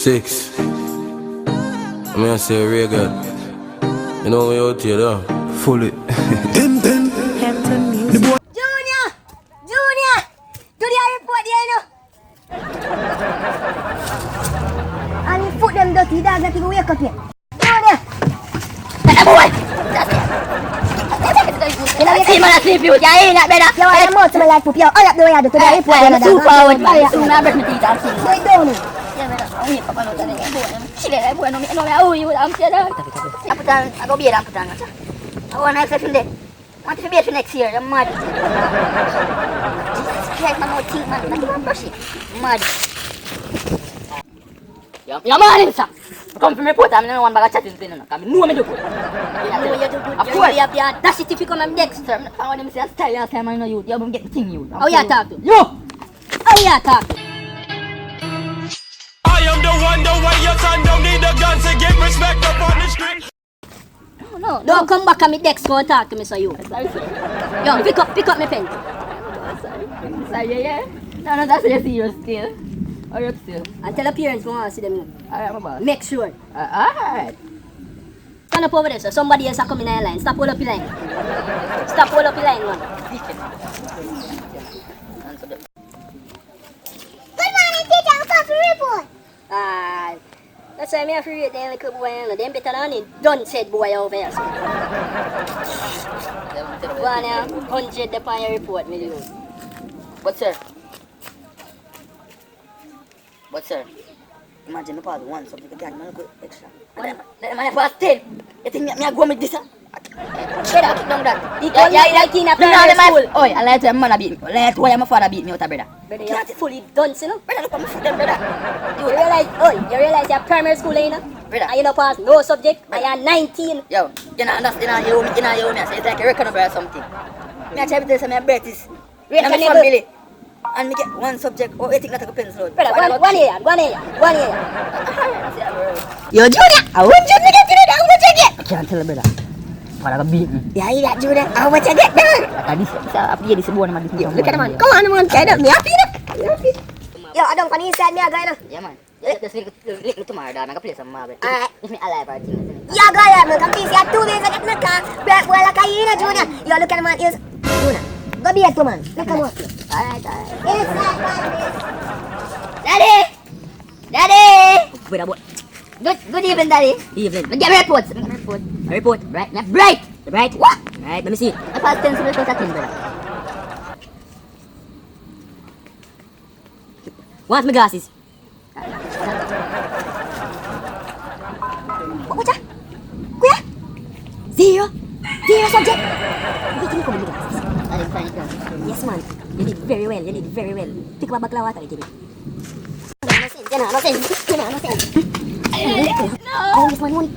6. I'm gonna say real good. You know we out here though. Fully. Hampton Music. Junior! Junior! Do the report there, you know? And you put them dirty dogs that you wake up here. Junior! Hey, boy! You know, you see man asleep you. Yeah, you not better. You want to mouth to my life up. You hurry up the way you do to the report. I'm too forward, man. Soon I brush my teeth and see. Wait down. Yeah, better. I'll wake up and out of the boy. Chile, boy, no me owe you. I'm scared. I put on, I go beard and put on. I want to accept him there. I want to be here next year. I'm mad. Jesus Christ, my mouth teeth, man. Not even brush it. Mad. You're mad, sir. Come from report, I'm not one bag of chatting thing, no. Come, know me do good. You know you do good. Of course. You have dash it if you come and Dexter. I want them to say, style last time I know you. You haven't get the thing you. How you talk to? You! How you talk to? I am the one, the way your son don't need a gun to get respect up on the street. No, don't come back and me Dex go talk to me, so you. Sorry, sir. Yo, pick up my pen. Sorry, yeah? No, that's a serious still. Alright, still. And tell the parents go and see them. Alright, my boss. Make sure. Alright. Stand up over there, so somebody else are coming in your line. Stop hold up your line. Stop hold up your line, man. Good morning, teacher. I'm coming to report. That's why I'm here for you, then little boy. Them better than it. Done said boy over here. So. Go on now. 100 upon your report, me do. But sir, imagine me pass one subject again, man go extra. Man pass 10. You think me go make this? Shut up, down that. Yeah, in a primary school. Oi, I let your man beat me. Let why my father beat me out, brother. Brother, you're fully done, you know? Brother, look at my foot, them, brother. You realize you're primary school, you know? Brother. And you don't pass no subject, and you're 19. Yo, you know understand? You know me. So it's like a record or something. Me I try to tell you, my birth is in my family. And me get one subject, you think that I can pencil out? Brother, one year. Yo, Junior, how much you get today? How much you get? I can't tell you, brother. What I can beat me. Yeah, you got Junior. How much you get, dog? This is one of my Look at the man. Come on, man. Get up. Me happy, look. Yo, I don't pan inside me, I go, Yeah, man. Just link me tomorrow, dog. I can play some marble. Alright. If me alive or things. Yeah, go ahead, man. Come see, you 2 days I get in the car. Black boy like a hero, Junior. Yo, look at the man. Junior. Go be a two, man. Look at what. Alright. Daddy! Wait, what? Good evening, Daddy. Evening. Get reports. Report. Right. Now, right. What? Right. Let me see. I passed 10 civil contact, brother. What's my glasses? What's that? Kuya? Zero subject. Wait, can you come with me glasses? Yes, man. You did very well. Pick up a bag of water, Jimmy. No sense. No. This man, money.